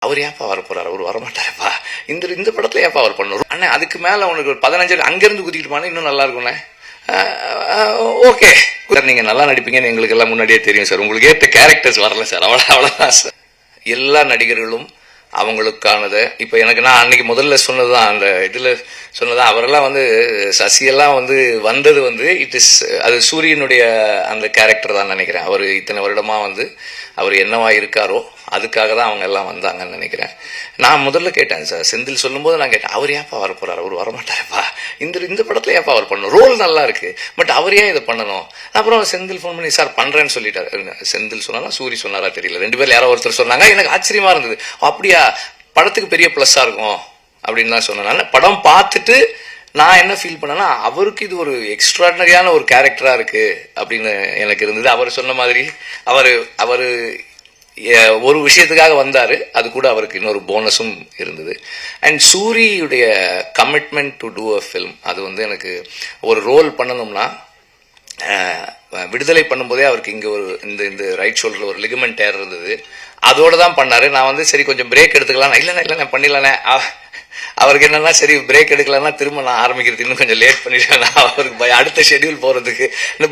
அவர் ஏப்பா வர போறாரு, அவர் வரமாட்டாருப்பா, இந்த படத்துல ஏப்பா அவர் பண்ணுவோம் அண்ணே, அதுக்கு மேல உனக்கு ஒரு 15 அங்கிருந்து குதிக்கிட்டு இன்னும் நல்லா இருக்கும்ண்ணே. ஓகே சார், நீங்க நல்லா நடிப்பீங்கன்னு எங்களுக்கு எல்லாம் முன்னாடியே தெரியும் சார், உங்களுக்கு ஏற்ற கேரக்டர்ஸ் வரல சார், அவ்வளவுதான் சார். எல்லா நடிகர்களும் அவங்களுக்கானதை இப்ப எனக்கு நான் அன்னைக்கு முதல்ல சொன்னதுதான், அந்த இதுல சொன்னதான், அவரெல்லாம் சசியெல்லாம் வந்தது இட் இஸ் அது சூரியனுடைய அந்த கேரக்டர் தான் நினைக்கிறேன். அவர் இத்தனை வருடமா அவர் என்னவா இருக்காரோ அதுக்காக தான் அவங்க எல்லாம் வந்தாங்கன்னு நினைக்கிறேன். நான் முதல்ல கேட்டேன் சார், செந்தில் சொல்லும் போது நான் கேட்டேன், அவர் ஏப்பா வர போறாரு, அவர் வரமாட்டாருப்பா, இந்த படத்துல ஏப்பா அவர் பண்ணணும், ரோல் நல்லா இருக்கு, பட் அவர் ஏன் இதை பண்ணணும். அப்புறம் செந்தில் போன் பண்ணி சார் பண்றேன்னு சொல்லிட்டாரு. செந்தில் சொன்னாரா சூரி சொன்னாரா தெரியல, 2 பேர்ல யாரோ ஒருத்தர் சொன்னாங்க. எனக்கு ஆச்சரியமா இருந்தது, அப்படியா படத்துக்கு பெரிய பிளஸ்ஸா இருக்கும் அப்படின்னு தான் சொன்னேன். படம் பார்த்துட்டு நான் என்ன ஃபீல் பண்ணேன்னா, அவருக்கு இது ஒரு எக்ஸ்ட்ராடினரியான ஒரு கேரக்டரா இருக்கு அப்படின்னு எனக்கு இருந்தது. அவர் சொன்ன மாதிரி அவரு ஒரு விஷயத்துக்காக வந்தாரு, அது கூட அவருக்கு இன்னொரு போனஸும் இருந்தது. அண்ட் சூரியுடைய commitment to do a film, அது எனக்கு ஒரு ரோல் பண்ணணும்னா, விடுதலை பண்ணும்போதே அவருக்கு இங்க ஒரு இந்த ரைட் ஷோல்டர்ல ஒரு லிகமெண்ட் டேர் இருந்தது, அதோட தான் பண்ணாரு. நான் சரி கொஞ்சம் பிரேக் எடுத்துக்கலாம், இல்ல பண்ணிடலானே. அவருக்கு என்னன்னா, சரி பிரேக் எடுக்கலன்னா திரும்ப நான் ஆரம்பிக்கிறது இன்னும் கொஞ்சம் லேட் பண்ணிடுவேன், அவருக்கு பயம், அடுத்த ஷெட்யூல் போறதுக்கு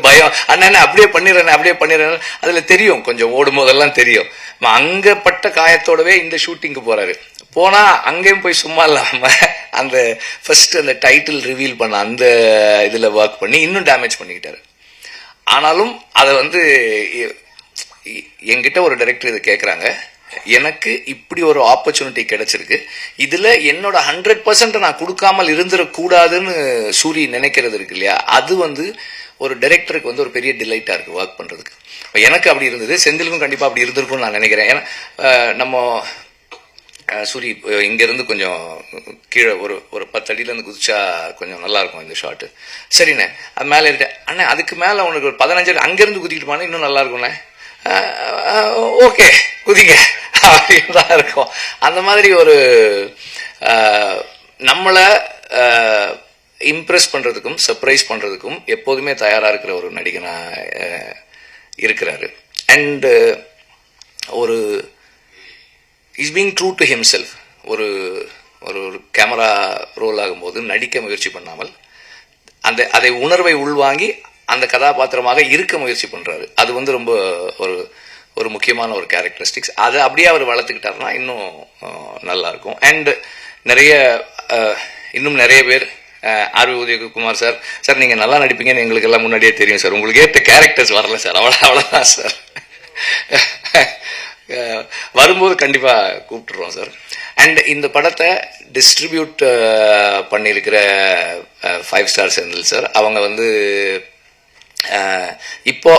பயம். அண்ணா அப்படியே பண்ணிடுறேன். அதுல தெரியும், கொஞ்சம் ஓடும் போதெல்லாம் தெரியும். அங்க பட்ட காயத்தோடவே இந்த ஷூட்டிங்க்கு போறாரு. போனா அங்கேயும் போய் சும்மா இல்லாம அந்த ஃபர்ஸ்ட் அந்த டைட்டில் ரிவீல் பண்ண அந்த இதுல ஒர்க் பண்ணி இன்னும் டேமேஜ் பண்ணிக்கிட்டாரு. ஆனாலும் அதை என்கிட்ட ஒரு டைரக்டர் இதை கேட்கறாங்க, எனக்கு இப்படி ஒரு ஆப்பர்ச்சுனிட்டி கிடைச்சிருக்கு, இதுல என்னோட 100% நான் கொடுக்காமல் இருந்துடக்கூடாதுன்னு சூரி நினைக்கிறது இருக்கு இல்லையா, அது ஒரு டைரக்டருக்கு ஒரு பெரிய டிலைட்டா இருக்கு ஒர்க் பண்றதுக்கு. எனக்கு அப்படி இருந்தது, செந்திலுக்கும் கண்டிப்பா அப்படி இருந்திருக்கும்னு நான் நினைக்கிறேன். ஏன்னா நம்ம சூரி இங்க இருந்து கொஞ்சம் கீழே ஒரு 10 அடியில இருந்து குதிச்சா கொஞ்சம் நல்லா இருக்கும் இந்த ஷாட். சரிண்ணே, அது மேல இருக்கேன் அண்ணே, அதுக்கு மேல உனக்கு ஒரு 15 அங்கிருந்து குதிக்கிட்டு இன்னும் நல்லா இருக்கும்ண்ணே. ஓகே குதிங்க அப்படின்னு தான் இருக்கும். அந்த மாதிரி ஒரு நம்மளை இம்ப்ரெஸ் பண்றதுக்கும் சர்ப்ரைஸ் பண்றதுக்கும் எப்போதுமே தயாரா இருக்கிற ஒரு நடிகனா இருக்கிறாரு. அண்ட் ஒரு is being true to himself. ஒரு ஒரு கேமரா ரோல் ஆகும்போது நடிக்க முயற்சி பண்ணாமல் அதை உணர்வை உள்வாங்கி அந்த கதாபாத்திரமாக இருக்க முயற்சி பண்றாரு. அது ரொம்ப ஒரு முக்கியமான ஒரு கேரக்டரிஸ்டிக்ஸ். அதை அப்படியே அவர் வளர்த்துக்கிட்டாருன்னா இன்னும் நல்லா இருக்கும். அண்ட் இன்னும் நிறைய பேர், ஆர் வி உதயகுமார் சார் நீங்க நல்லா நடிப்பீங்கன்னு எங்களுக்கு எல்லாம் முன்னாடியே தெரியும் சார், உங்களுக்கு ஏற்ற கேரக்டர்ஸ் வரல சார், அவ்வளவுதான் சார். வரும்போது கண்டிப்பா கூப்பிட்டுருவோம் சார். அண்ட் இந்த படத்தை டிஸ்ட்ரிபியூட் பண்ணியிருக்கிற 5 ஸ்டார் செந்தில் சார், அவங்க இப்போ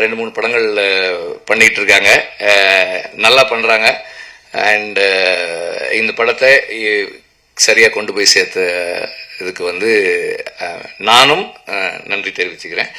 2-3 படங்கள் பண்ணிட்டு இருக்காங்க, நல்லா பண்றாங்க. அண்ட் இந்த படத்தை சரியா கொண்டு போய் சேர்த்த இதுக்கு நானும் நன்றி தெரிவிச்சுக்கிறேன்.